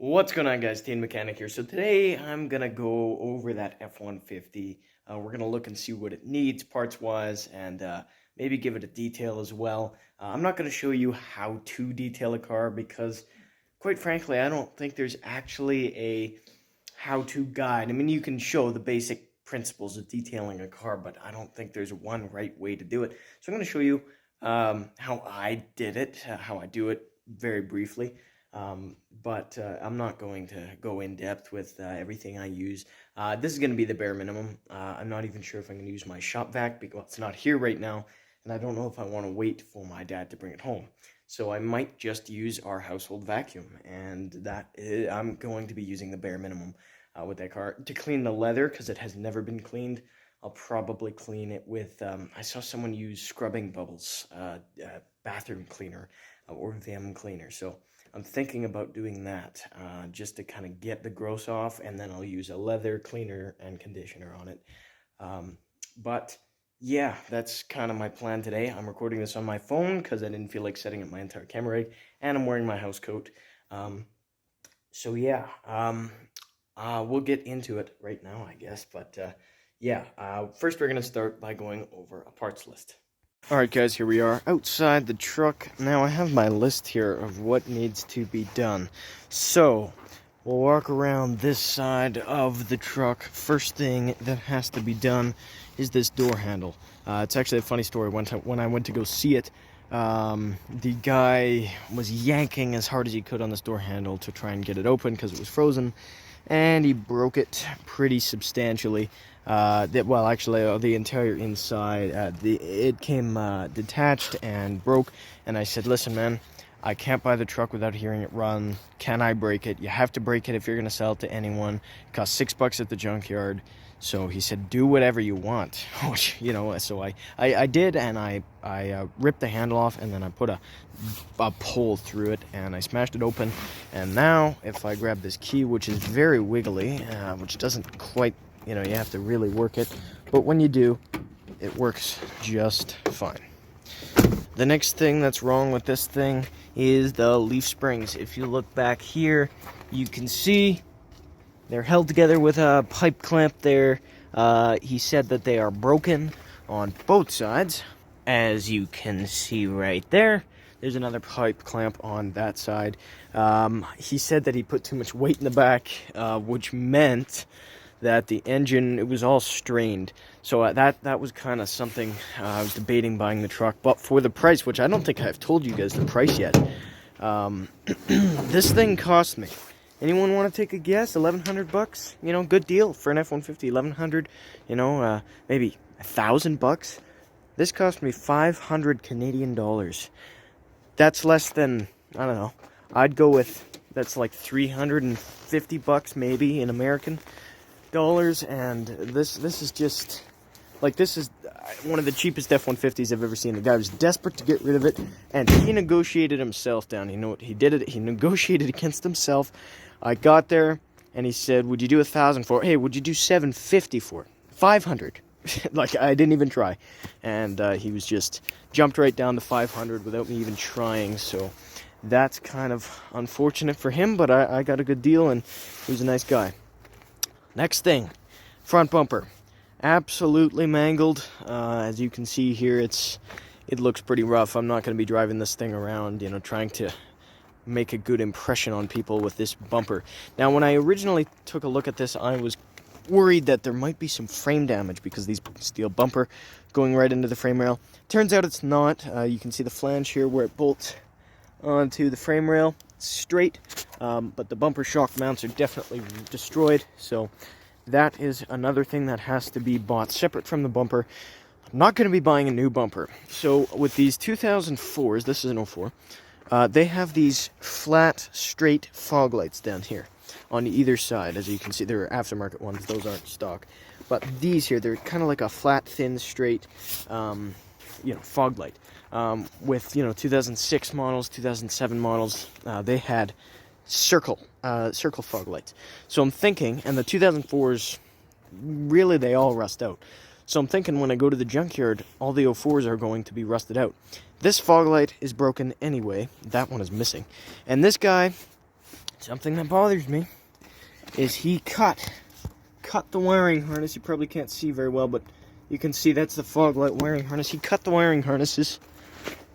What's going on, guys? Teen Mechanic here. So today I'm going to go over that F-150. We're going to look and see what it needs parts-wise and maybe give it a detail as well. I'm not going to show you how to detail a car because, quite frankly, I don't think there's actually a how-to guide. I mean, you can show the basic principles of detailing a car, but I don't think there's one right way to do it. So I'm going to show you how I did it, how I do it very briefly. But I'm not going to go in depth with everything I use. This is going to be the bare minimum. I'm not even sure if I'm going to use my shop vac because it's not here right now, and I don't know if I want to wait for my dad to bring it home. So I might just use our household vacuum, and I'm going to be using the bare minimum with that car. To clean the leather, because it has never been cleaned, I'll probably clean it with, I saw someone use scrubbing bubbles, bathroom cleaner, or Vim cleaner, so I'm thinking about doing that just to kind of get the gross off, and then I'll use a leather cleaner and conditioner on it. But yeah, that's kind of my plan today. I'm recording this on my phone because I didn't feel like setting up my entire camera rig, and I'm wearing my house coat. So yeah, we'll get into it right now, I guess. But yeah, first we're going to start by going over a parts list. Alright guys, here we are outside the truck. Now I have my list here of what needs to be done. So, we'll walk around this side of the truck. First thing that has to be done is this door handle. It's actually a funny story. When I went to go see it, the guy was yanking as hard as he could on this door handle to try and get it open because it was frozen, and he broke it pretty substantially. The entire inside, it came detached and broke, and I said, listen man, I can't buy the truck without hearing it run. Can I break it? You have to break it if you're going to sell it to anyone. It costs $6 at the junkyard. So he said, do whatever you want, which, you know, so I did, and I ripped the handle off, and then I put a pole through it, and I smashed it open. And now, if I grab this key, which is very wiggly, which doesn't quite, you know, you have to really work it, but when you do, it works just fine. The next thing that's wrong with this thing is the leaf springs. If you look back here, you can see they're held together with a pipe clamp there. He said that they are broken on both sides. As you can see right there, there's another pipe clamp on that side. He said that he put too much weight in the back, which meant that the engine, it was all strained. So that was kind of something I was debating buying the truck. But for the price, which I don't think I've told you guys the price yet, this thing cost me, anyone want to take a guess? $1,100? You know, good deal for an F-150. $1,100. You know, maybe $1,000. This cost me 500 Canadian dollars. That's less than, I don't know. I'd go with, that's like $350 maybe in American dollars. And this is just like, this is one of the cheapest F-150s I've ever seen. The guy was desperate to get rid of it, and he negotiated himself down. You know what he did? He negotiated against himself. I got there, and he said, would you do 1,000 for it? Hey, would you do 750 for it? 500. Like, I didn't even try. And he was just jumped right down to 500 without me even trying. So that's kind of unfortunate for him, but I got a good deal, and he was a nice guy. Next thing, front bumper. Absolutely mangled. As you can see here, it looks pretty rough. I'm not going to be driving this thing around, you know, trying to make a good impression on people with this bumper. Now, when I originally took a look at this, I was worried that there might be some frame damage because these steel bumper going right into the frame rail. Turns out it's not. You can see the flange here where it bolts onto the frame rail. It's straight, but the bumper shock mounts are definitely destroyed. So that is another thing that has to be bought separate from the bumper. I'm not going to be buying a new bumper. So with these 2004s, this is an 04, they have these flat, straight fog lights down here on either side. As you can see, they're aftermarket ones. Those aren't stock. But these here, they're kind of like a flat, thin, straight, fog light. With, 2006 models, 2007 models, they had circle fog lights. So I'm thinking, and the 2004s, really, they all rust out. So I'm thinking when I go to the junkyard, all the 04s are going to be rusted out. This fog light is broken anyway. That one is missing. And this guy something that bothers me is he cut the wiring harness. You probably can't see very well, but you can see that's the fog light wiring harness. He cut the wiring harnesses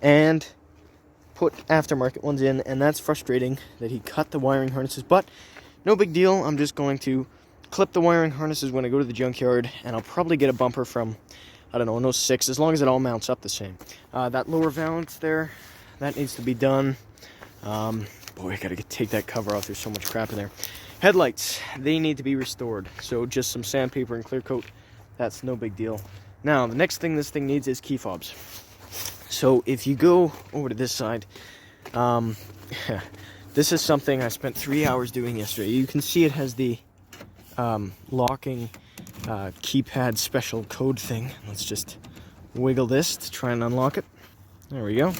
and put aftermarket ones in, and that's frustrating that he cut the wiring harnesses, but no big deal. I'm just going to clip the wiring harnesses when I go to the junkyard, and I'll probably get a bumper from, I don't know, an 06, as long as it all mounts up the same. That lower valance there, that needs to be done. Boy, I gotta take that cover off. There's so much crap in there. Headlights, they need to be restored. So just some sandpaper and clear coat. That's no big deal. Now, the next thing this thing needs is key fobs. So if you go over to this side, this is something I spent 3 hours doing yesterday. You can see it has the locking keypad special code thing. Let's just wiggle this to try and unlock it. There we go.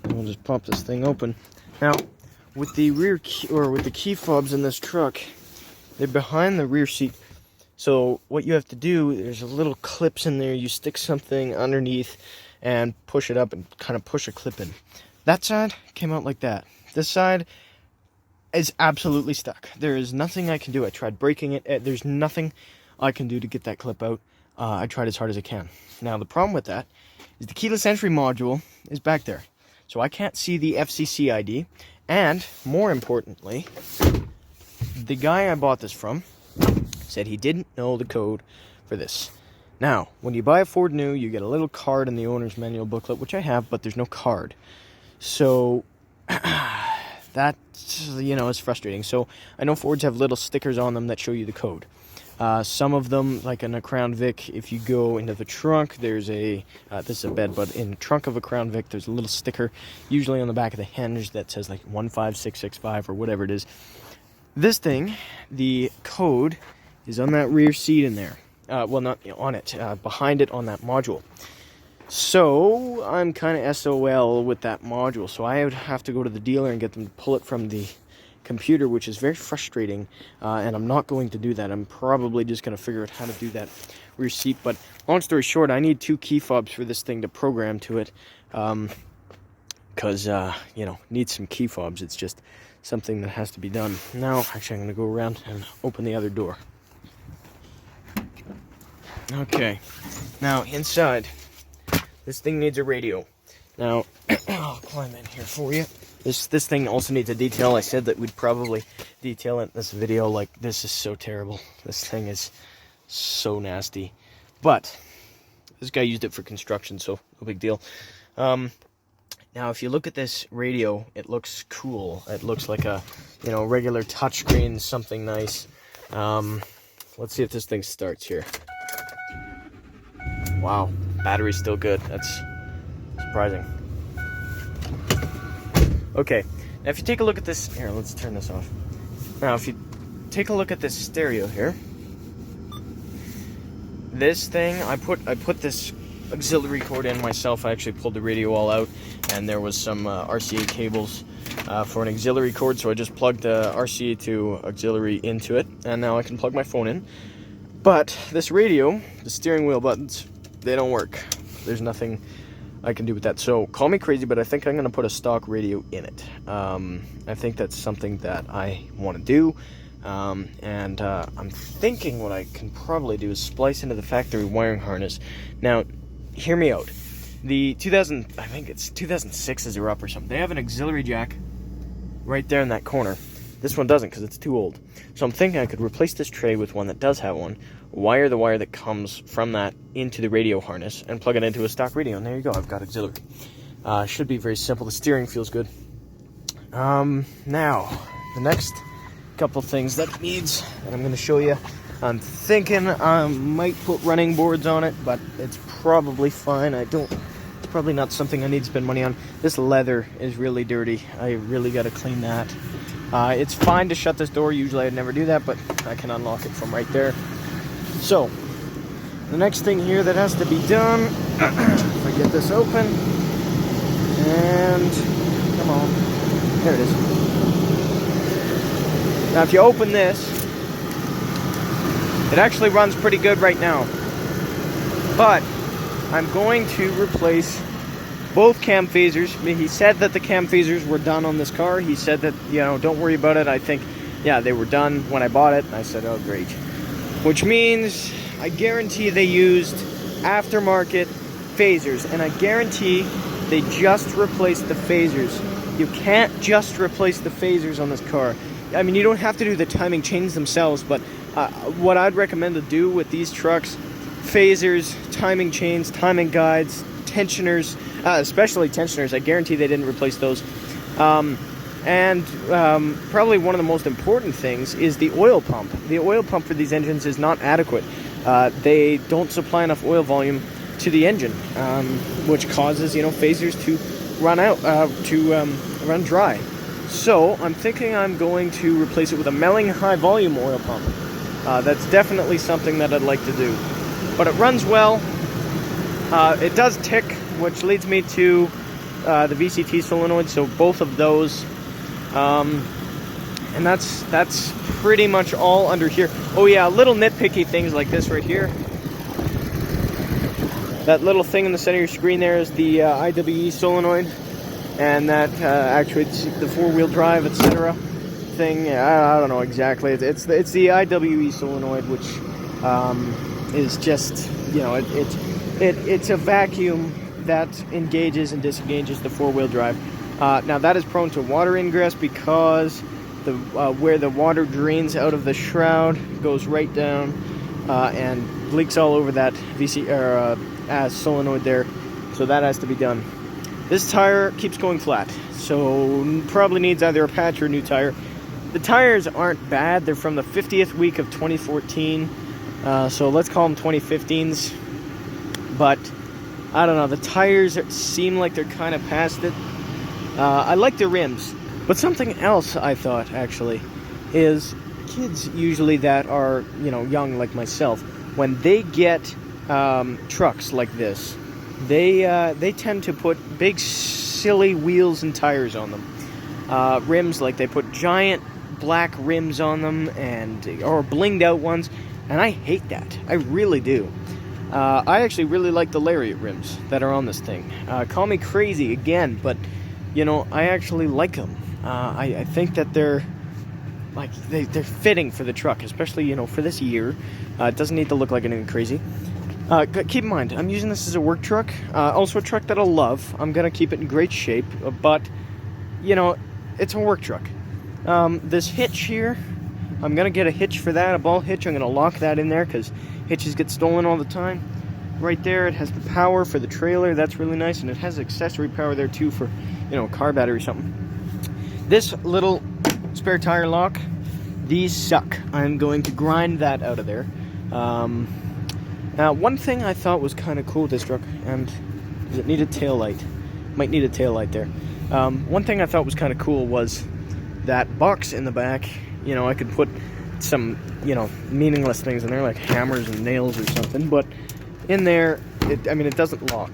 And we'll just pop this thing open. Now, with the rear key, or with the key fobs in this truck, they're behind the rear seat. So what you have to do, there's a little clips in there. You stick something underneath and push it up and kind of push a clip in. That side came out like that. This side is absolutely stuck. There is nothing I can do. I tried breaking it. There's nothing I can do to get that clip out. I tried as hard as I can. Now, the problem with that is the keyless entry module is back there. So I can't see the FCC ID. And, more importantly, the guy I bought this from said he didn't know the code for this. Now, when you buy a Ford new, you get a little card in the owner's manual booklet, which I have, but there's no card. So, that, you know, is frustrating. So, I know Fords have little stickers on them that show you the code. Some of them, like in a Crown Vic, if you go into the trunk, there's a, this is a bed, but in the trunk of a Crown Vic, there's a little sticker, usually on the back of the hinge, that says like 15665 or whatever it is. This thing, the code is on that rear seat in there. Well, not on it, behind it on that module. So, I'm kind of SOL with that module, so I would have to go to the dealer and get them to pull it from the computer, which is very frustrating, and I'm not going to do that. I'm probably just going to figure out how to do that rear seat. But long story short, I need 2 key fobs for this thing to program to it, because you know, needs some key fobs. It's just something that has to be done. Now, actually, I'm going to go around and open the other door. Okay, now inside, this thing needs a radio. Now, I'll climb in here for you. This thing also needs a detail. I said that we'd probably detail it in this video. Like, this is so terrible. This thing is so nasty. But this guy used it for construction, so no big deal. Now, if you look at this radio, it looks cool. It looks like a, you know, regular touchscreen, something nice. Let's see if this thing starts here. Wow, battery's still good. That's surprising. Okay, now if you take a look at this, here, let's turn this off. Now, if you take a look at this stereo here, this thing, I put this auxiliary cord in myself. I actually pulled the radio all out, and there was some RCA cables for an auxiliary cord, so I just plugged the RCA to auxiliary into it, and now I can plug my phone in. But this radio, the steering wheel buttons, they don't work. There's nothing I can do with that. So call me crazy, but I think I'm going to put a stock radio in it. I think that's something that I want to do. And I'm thinking what I can probably do is splice into the factory wiring harness. Now, hear me out. The I think it's 2006s are up or something. They have an auxiliary jack right there in that corner. This one doesn't because it's too old. So I'm thinking I could replace this tray with one that does have one, wire the wire that comes from that into the radio harness, and plug it into a stock radio. And there you go, I've got auxiliary. Should be very simple. The steering feels good. Now, the next couple things that it needs, and I'm going to show you. I'm thinking I might put running boards on it, but it's probably fine. It's probably not something I need to spend money on. This leather is really dirty. I really got to clean that. It's fine to shut this door. Usually I'd never do that, but I can unlock it from right there. So, the next thing here that has to be done, if I get this open, and come on, there it is. Now if you open this, it actually runs pretty good right now, but I'm going to replace both cam phasers. He said that the cam phasers were done on this car. He said that, you know, don't worry about it. I think, yeah, they were done when I bought it. And I said, oh, great. Which means I guarantee they used aftermarket phasers. And I guarantee they just replaced the phasers. You can't just replace the phasers on this car. I mean, you don't have to do the timing chains themselves, but what I'd recommend to do with these trucks, phasers, timing chains, timing guides, tensioners, especially tensioners, I guarantee they didn't replace those. And probably one of the most important things is the oil pump. The oil pump for these engines is not adequate. They don't supply enough oil volume to the engine, which causes, you know, phasers to run out, run dry. So I'm thinking I'm going to replace it with a Melling high volume oil pump. That's definitely something that I'd like to do. But it runs well. It does tick, which leads me to the VCT solenoid. So both of those, and that's pretty much all under here. Oh yeah, little nitpicky things like this right here. That little thing in the center of your screen there is the IWE solenoid, and that actuates the four-wheel drive, etc. thing. I don't know exactly. It's the IWE solenoid, which is just, you know, it's a vacuum that engages and disengages the four-wheel drive. Now that is prone to water ingress because the where the water drains out of the shroud goes right down and leaks all over that solenoid there. So that has to be done. This tire keeps going flat, so probably needs either a patch or a new tire. The tires aren't bad. They're from the 50th week of 2014, so let's call them 2015s. But I don't know, the tires seem like they're kind of past it. I like the rims, but something else I thought actually is kids usually that are, you know, young like myself, when they get trucks like this, they tend to put big silly wheels and tires on them. Rims, like they put giant black rims on them, or blinged out ones, and I hate that. I really do. I actually really like the Lariat rims that are on this thing. Call me crazy again, but you know, I actually like them. I think that they're like they're fitting for the truck, especially, you know, for this year. It doesn't need to look like anything crazy. Keep in mind, I'm using this as a work truck, also a truck that I'll love. I'm gonna keep it in great shape, but you know, it's a work truck. This hitch here, I'm gonna get a hitch for that, a ball hitch. I'm gonna lock that in there because hitches get stolen all the time. Right there, it has the power for the trailer. That's really nice, and it has accessory power there too for, you know, a car battery or something. This little spare tire lock, these suck. I'm going to grind that out of there. Now, one thing I thought was kind of cool with this truck, and does it need a tail light? Might need a tail light there. One thing I thought was kind of cool was that box in the back. You know, I could put some, you know, meaningless things in there, like hammers and nails or something, but in there, it doesn't lock,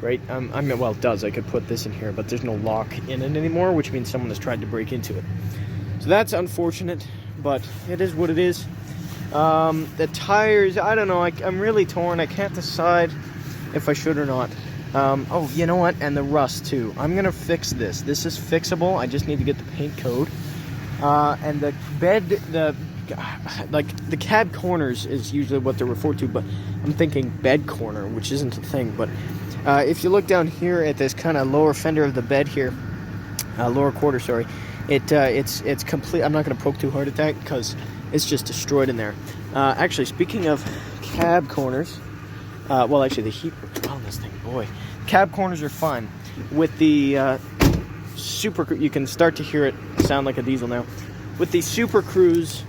right? Well, it does. I could put this in here, but there's no lock in it anymore, which means someone has tried to break into it. So that's unfortunate, but it is what it is. The tires, I don't know, I'm really torn. I can't decide if I should or not. Oh, you know what? And the rust too. I'm gonna fix this. This is fixable. I just need to get the paint code. And the bed, the cab corners is usually what they're referred to, but I'm thinking bed corner, which isn't a thing. But if you look down here at this kind of lower fender of the bed here, lower quarter, sorry, it's complete. I'm not going to poke too hard at that because it's just destroyed in there. Actually, speaking of cab corners, well, actually the heat works well on this thing, boy. Cab corners are fine. With the Super, you can start to hear it sound like a diesel now. With the Super Cruise,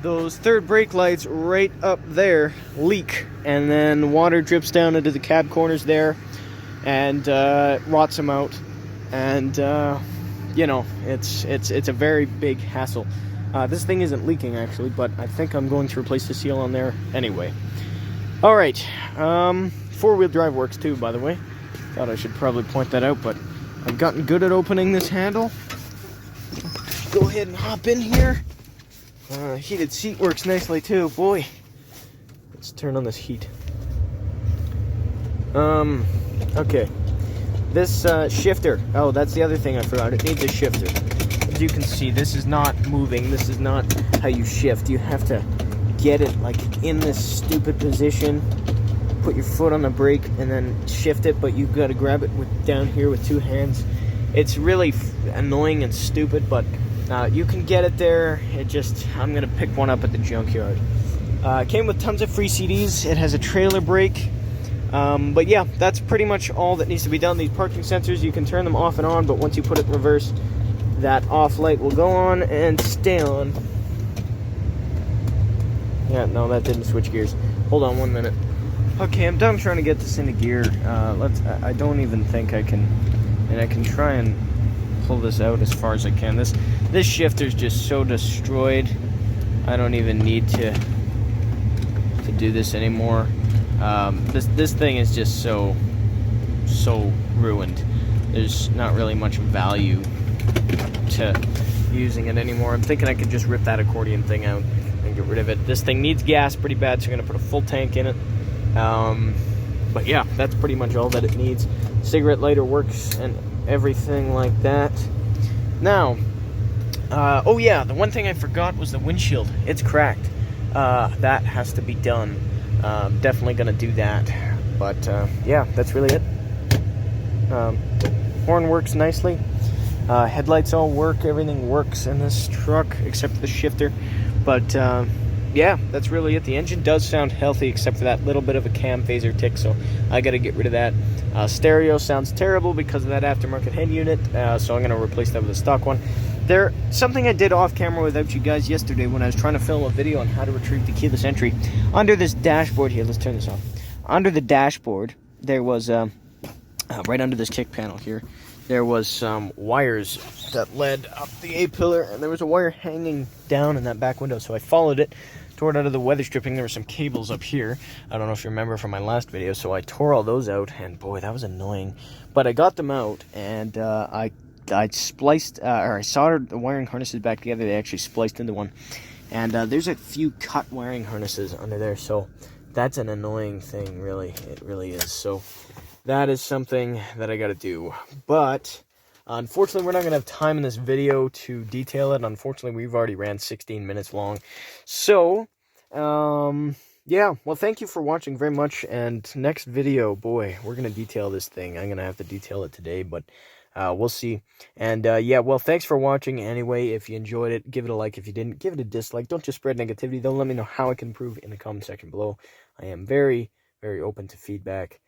those third brake lights right up there leak, and then water drips down into the cab corners there, and rots them out. And you know, it's a very big hassle. This thing isn't leaking actually, but I think I'm going to replace the seal on there anyway. All right, four-wheel drive works too, by the way. Thought I should probably point that out, but I've gotten good at opening this handle. Go ahead and hop in here. Heated seat works nicely too, boy. Let's turn on this heat. Okay. This shifter, oh, that's the other thing I forgot. It needs a shifter. As you can see, this is not moving. This is not how you shift. You have to get it like in this stupid position, put your foot on the brake, and then shift it, but you've got to grab it down here with two hands. It's really annoying and stupid, but you can get it there. I'm going to pick one up at the junkyard. It came with tons of free CDs. It has a trailer brake. But yeah, that's pretty much all that needs to be done. These parking sensors, you can turn them off and on, but once you put it in reverse, that off light will go on and stay on. Yeah, no, that didn't switch gears. Hold on 1 minute. Okay, I'm done trying to get this into gear. I don't even think I can, and I can try and pull this out as far as I can. This shifter's just so destroyed. I don't even need to do this anymore. This thing is just so ruined. There's not really much value to using it anymore. I'm thinking I could just rip that accordion thing out and get rid of it. This thing needs gas pretty bad, so I'm gonna put a full tank in it. But yeah, that's pretty much all that it needs. Cigarette lighter works and everything like that. Now, oh yeah, the one thing I forgot was the windshield. It's cracked. That has to be done. Definitely gonna do that. But yeah, that's really it. Horn works nicely. Headlights all work. Everything works in this truck except for the shifter. But yeah, that's really it. The engine does sound healthy except for that little bit of a cam phaser tick, so I got to get rid of that. Stereo sounds terrible because of that aftermarket head unit, so I'm going to replace that with a stock one. Something I did off camera without you guys yesterday when I was trying to film a video on how to retrieve the keyless entry. Under this dashboard here, let's turn this off. Under the dashboard, there was, right under this kick panel here, there was some wires that led up the A-pillar, and there was a wire hanging down in that back window, so I followed it, tore it out of the weather stripping. There were some cables up here. I don't know if you remember from my last video, so I tore all those out, and boy, that was annoying. But I got them out, and I spliced, or I soldered the wiring harnesses back together. They actually spliced into one. And there's a few cut wiring harnesses under there, so that's an annoying thing, really. It really is. So that is something that I got to do. But unfortunately, we're not going to have time in this video to detail it. Unfortunately, we've already ran 16 minutes long. So, yeah, well, thank you for watching very much. And next video, boy, we're going to detail this thing. I'm going to have to detail it today, but we'll see. And yeah, well, thanks for watching anyway. If you enjoyed it, give it a like. If you didn't, give it a dislike. Don't just spread negativity, though. Let me know how I can improve in the comment section below. I am very, very open to feedback.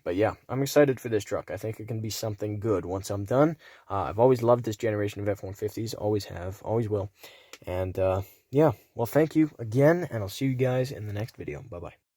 But yeah, I'm excited for this truck. I think it can be something good once I'm done. I've always loved this generation of F-150s. Always have, always will. And yeah, well, thank you again, and I'll see you guys in the next video. Bye-bye.